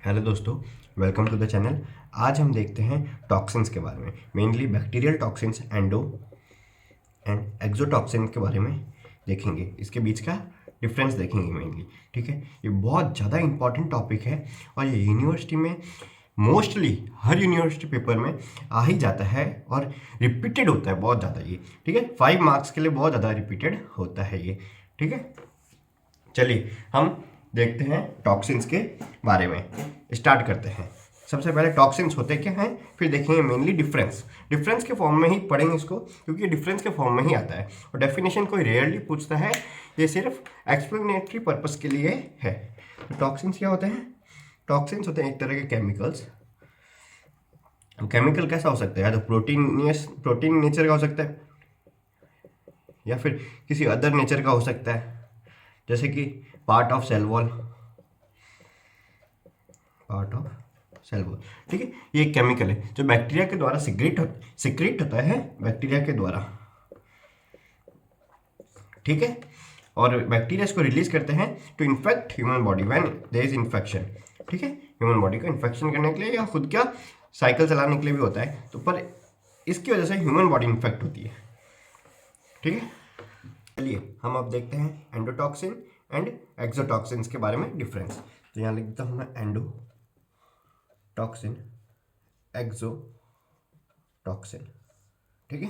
Hello दोस्तों, welcome to the channel. आज हम देखते हैं टॉक्सिन्स के बारे में, mainly bacterial toxins, endo and exotoxin के बारे में देखेंगे। इसके बीच का डिफरेंस देखेंगे मेनली। ठीक है, ये बहुत ज़्यादा इंपॉर्टेंट टॉपिक है और ये यूनिवर्सिटी में मोस्टली हर यूनिवर्सिटी पेपर में आ ही जाता है और रिपीटेड होता है बहुत ज़्यादा ये। ठीक है, 5 मार्क्स के लिए बहुत ज़्यादा रिपीटेड होता है ये। ठीक है, चलिए हम देखते हैं टॉक्सिन्स के बारे में। स्टार्ट करते हैं। सबसे पहले टॉक्सिन्स होते क्या हैं, फिर देखेंगे मेनली डिफरेंस के फॉर्म में ही पढ़ेंगे इसको, क्योंकि डिफरेंस के फॉर्म में ही आता है और डेफिनेशन कोई रेयरली पूछता है, ये सिर्फ एक्सप्लेनेटरी पर्पस के लिए है। तो टॉक्सिन्स क्या होते हैं? टॉक्सिन्स होते हैं एक तरह के केमिकल्स। केमिकल कैसा हो सकता है? या तो प्रोटीन नेचर का हो सकता है या फिर किसी अदर नेचर का हो सकता है, जैसे कि पार्ट ऑफ सेल वॉल। ठीक है, ये एक केमिकल है जो बैक्टीरिया के द्वारा सिक्रेट होता है बैक्टीरिया के द्वारा। ठीक है, और बैक्टीरिया इसको रिलीज करते हैं to infect human body when there is infection. ठीक है, ह्यूमन बॉडी को इन्फेक्शन करने के लिए या खुद का साइकिल चलाने के लिए भी होता है, तो पर इसकी वजह से ह्यूमन बॉडी इन्फेक्ट होती है। ठीक है, चलिए हम अब देखते हैं एंडोटॉक्सिन एंड एक्सोटॉक्सिन के बारे में डिफरेंस। तो यहाँ लिख देता हूँ मैं एंडोटॉक्सिन, एक्सोटॉक्सिन। ठीक है,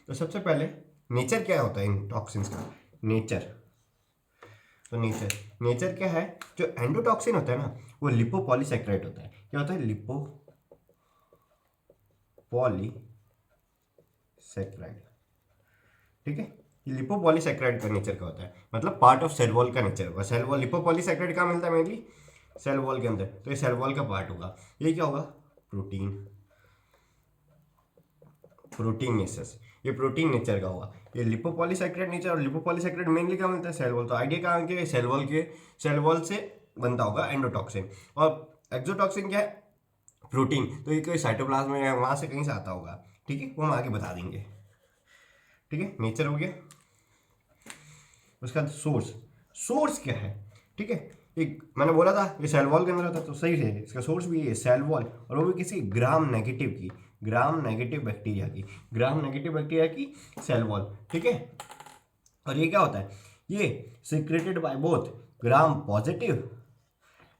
तो सबसे पहले नेचर क्या होता है इन टॉक्सिन्स का? तो नेचर क्या है? जो एंडोटॉक्सिन होता है ना, वो लिपोपॉलीसैकेराइड होता है। क्या होता है? लिपोपॉलीसैकेराइड। ठीक है, ये लिपोपॉलीसैकेराइड का नेचर का होता है, मतलब पार्ट ऑफ सेल वॉल का नेचर होगा। सेल वॉल लिपोपॉलीसैकेराइड कहाँ मिलता है? मेनली सेल वॉल के अंदर, तो ये सेल वॉल का पार्ट होगा। ये क्या होगा? प्रोटीनेसिस, ये प्रोटीन नेचर का होगा। ये लिपोपॉलीसैकेराइड नेचर, और लिपोपॉलीसैकेराइड मेनली क्या मिलता है? Cell wall. तो आइडिया कहाँ के सेल वॉल से बनता होगा एंडोटॉक्सिन। और एक्सोटॉक्सिन क्या है? प्रोटीन। तो ये कोई साइटोप्लाज्म में वहाँ से कहीं से आता होगा। ठीक है, वो हम आगे बता देंगे। ठीक है, नेचर हो गया। उसका सोर्स क्या है? ठीक है, एक मैंने बोला था ये सेल वॉल के अंदर होता है, तो सही है, इसका सोर्स भी है सेल वॉल, और वो भी किसी ग्राम नेगेटिव बैक्टीरिया की सेल वॉल। ठीक है, और ये क्या होता है? ये secreted by both gram positive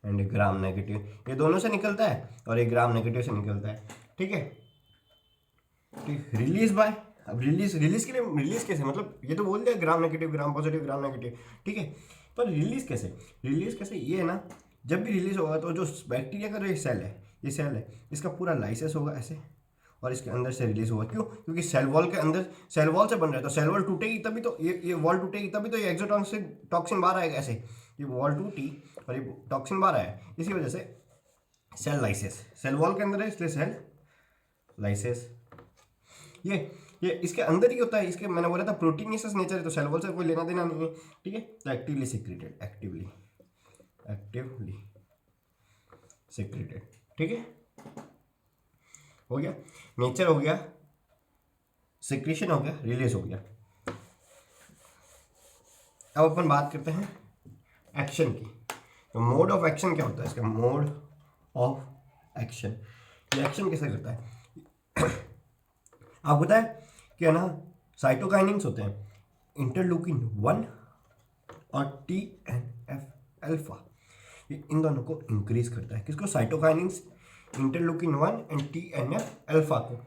and gram negative, ये दोनों से निकलता है और ये ग्राम नेगेटिव से निकलता है। ठीक है, रिलीज बाय, अब रिलीज के लिए रिलीज कैसे? मतलब ये तो बोल दिया gram negative, gram positive, gram negative. ठीक है, पर रिलीज कैसे? ये है ना, जब भी रिलीज होगा तो जो बैक्टीरिया का जो ये सेल है, इसका पूरा लाइसेस होगा ऐसे, और इसके अंदर से रिलीज होगा। क्यों? क्योंकि सेल वॉल के अंदर, सेल वॉल से बन रहा है, तो सेल वॉल टूटेगी तभी तो ये वॉल टूटेगी तभी तो ये एक्सोटॉक्सिन बाहर आएगा। ऐसे ये वॉल टूटी और ये टॉक्सिन बाहर आया, इसी वजह से सेल लाइसेस, सेल वॉल के अंदर है इसलिए सेल लाइसेस। ये इसके अंदर ही होता है। इसके मैंने बोला था प्रोटीनेसिस नेचर है, तो सेल वॉल से कोई लेना देना नहीं है। ठीक है, तो एक्टिवली सिक्रेटेड। ठीक है, हो गया, नेचर हो गया, सिक्रेशन हो गया, रिलीज हो गया। अब अपन बात करते हैं एक्शन की। तो मोड ऑफ एक्शन क्या होता है इसका? मोड ऑफ एक्शन, ये एक्शन कैसे करता है? आपको पता है कि ना, साइटोकाइनिन्स होते हैं, इंटरलूकिन 1 और TNF अल्फा, ये इन दोनों को इंक्रीज करता है। किसको? साइटोकाइनिन्स, इंटरलूकिन 1 एंड TNF अल्फा को।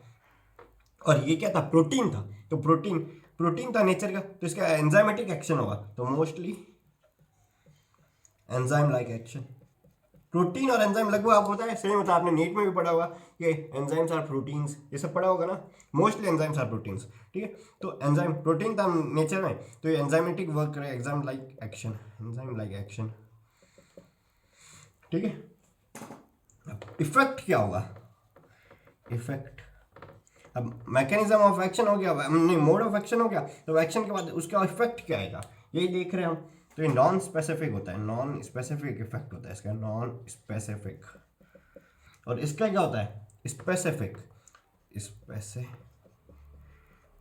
और ये क्या था? प्रोटीन था, तो प्रोटीन था नेचर का, तो इसका एंजाइमेटिक एक्शन होगा, तो mostly enzyme like action. Protein और एंजाइम लगभग आपको पता है सेम होता है, आपने नीट में भी पढ़ा होगा कि एंजाइम्स आर प्रोटीन्स, ये सब पढ़ा होगा ना। Mostly enzymes are proteins. ठीक है, तो एंजाइम प्रोटीन था नेचर में, तो ये एंजाइमेटिक वर्क करे, एंजाइम लाइक एक्शन। ठीक है, इफेक्ट क्या होगा? अब मैकेनिज्म ऑफ एक्शन हो गया, नहीं मोड ऑफ एक्शन हो गया, तो एक्शन के बाद उसका इफेक्ट क्या आएगा, यही देख रहे हैं हम। तो ये नॉन स्पेसिफिक होता है, नॉन स्पेसिफिक इफेक्ट होता है इसका, नॉन स्पेसिफिक। और इसका क्या होता है? Specific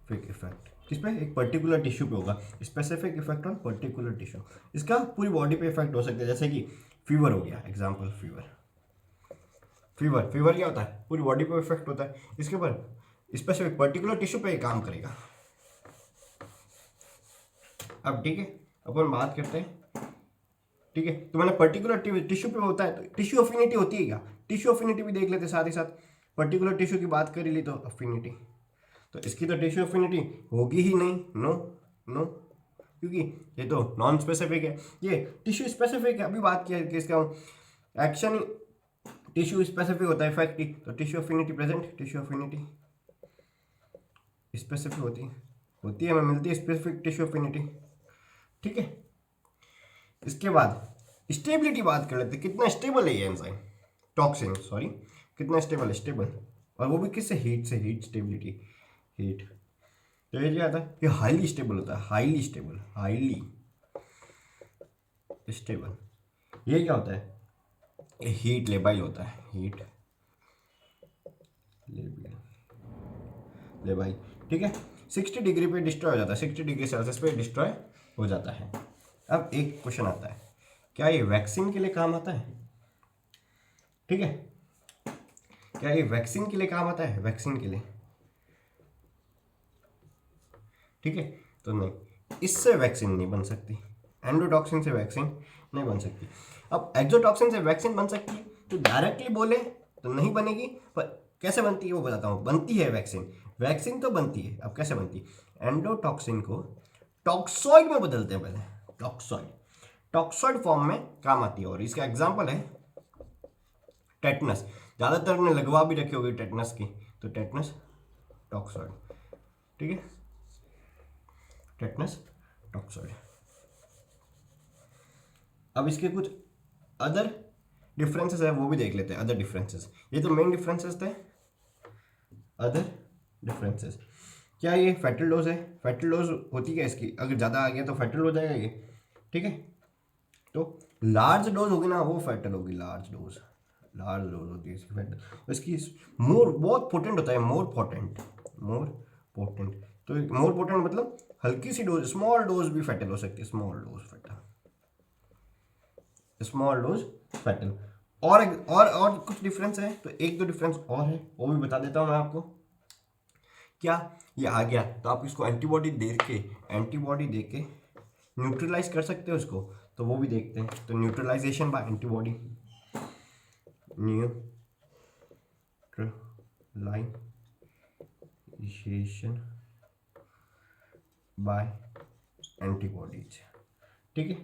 effect. किस पे? एक पर्टिकुलर टिश्यू पे होगा, specific effect on particular tissue. इसका पूरी बॉडी पे इफेक्ट हो सकता है, जैसे कि फीवर हो गया, एग्जाम्पल फीवर। फीवर, फीवर क्या होता है, पूरी बॉडी पे इफेक्ट होता है, इसके ऊपर स्पेसिफिक पर्टिकुलर टिश्यू पे काम करेगा। अब ठीक है, अपन बात करते हैं, ठीक है, तो मैंने पर्टिकुलर टिश्यू पे होता है, तो टिश्यू अफिनिटी होती है क्या, टिश्यू अफिनिटी भी देख लेते साथ ही साथ। पर्टिकुलर टिश्यू की बात कर ही ली तो अफिनिटी, तो इसकी तो टिश्यू अफिनिटी होगी ही नहीं, नो नो, क्योंकि ये तो नॉन स्पेसिफिक है, ये टिश्यू स्पेसिफिक है। अभी बात किया कि इसका एक्शन टिश्यू स्पेसिफिक होता है, इफेक्ट ही, तो tissue affinity present, tissue affinity specific होती है, हमें मिलती है स्पेसिफिक टिश्यू अफिनिटी, ठीक है। इसके बाद स्टेबिलिटी बात कर लेते हैं, कितना स्टेबल है ये एंजाइम टॉक्सिन, सॉरी, कितना स्टेबल है, स्टेबल, और वो भी किससे, हीट से, हीट स्टेबिलिटी, हीट, तो ये क्या आता है, ये हाईली स्टेबल होता है, हाईली स्टेबल, हाईली स्टेबल। ये क्या होता है, ये हीट लेबाइल होता है, हीट लेबाइल, ठीक है। 60 डिग्री पे डिस्ट्रॉय हो जाता है, 60 डिग्री सेल्सियस पे डिस्ट्रॉय हो जाता है। अब एक क्वेश्चन आता है, क्या ये वैक्सीन के लिए काम आता है, ठीक है, क्या ये वैक्सीन के लिए काम आता है, वैक्सीन के लिए, ठीक है, तो नहीं, इससे वैक्सीन नहीं बन सकती, एंडोटॉक्सिन से वैक्सीन नहीं बन सकती। अब एक्सोटॉक्सिन से वैक्सीन बन सकती है, तो डायरेक्टली बोले तो नहीं बनेगी, पर कैसे बनती है वो बताता हूँ। बनती है वैक्सीन, वैक्सीन तो बनती है, अब कैसे बनती है, एंडोटॉक्सिन को टॉक्सॉइड में बदलते हैं, पहले टॉक्सॉइड, टॉक्सॉइड फॉर्म में काम आती है, और इसका एग्जाम्पल है टेटनस, ज़्यादातर ने लगवा भी रखी होगी टेटनस की, तो टेटनस टॉक्सॉइड, ठीक है, टेटनस टॉक्सॉइड। अब इसके कुछ अदर डिफरेंसेस है, वो भी देख लेते हैं, अदर डिफरेंसेस, ये तो मेन डिफरेंसेस थे, अदर डिफरेंसेस, क्या ये फैटल डोज है, फैटल डोज होती है इसकी, अगर ज़्यादा आ गया तो फैटल हो जाएगा ये, ठीक है, तो लार्ज डोज होगी ना वो फैटल होगी, लार्ज डोज, लार्ज डोज होती है इसकी फैटल, इसकी मोर बहुत पोटेंट होता है, मोर पोटेंट, मोर पोटेंट, तो मोर पोटेंट मतलब हल्की सी डोज, स्मॉल डोज भी फैटल हो सकती है, small dose fatal, small dose fatal. और कुछ डिफरेंस है, तो एक दो डिफरेंस और है, वो भी बता देता हूँ मैं आपको। क्या ये आ गया तो आप इसको एंटीबॉडी दे के न्यूट्रलाइज कर सकते हो इसको, तो वो भी देखते हैं, तो neutralisation by antibody, neutralisation by antibodies, ठीक है,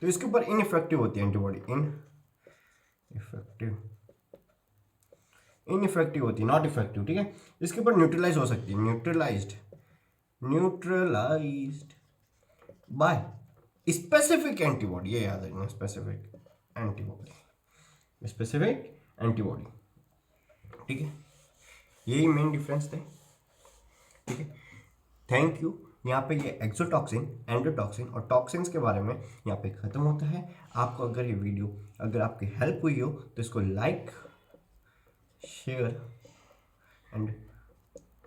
तो इसके ऊपर इनइफेक्टिव होती है एंटीबॉडी, इनइफेक्टिव होती है, नॉट इफेक्टिव, ठीक है, इसके ऊपर न्यूट्रलाइज हो सकती है, न्यूट्रलाइज्ड बाय स्पेसिफिक एंटीबॉडी, ये याद रखना, स्पेसिफिक एंटीबॉडी, ठीक है, यही मेन डिफरेंस थे, ठीक है, थैंक यू। यहाँ पे ये एक्सोटॉक्सिन, एंडोटॉक्सिन और टॉक्सिन्स के बारे में यहाँ पे ख़त्म होता है। आपको अगर ये वीडियो अगर आपकी हेल्प हुई हो तो इसको लाइक, शेयर एंड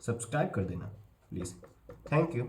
सब्सक्राइब कर देना प्लीज़, थैंक यू।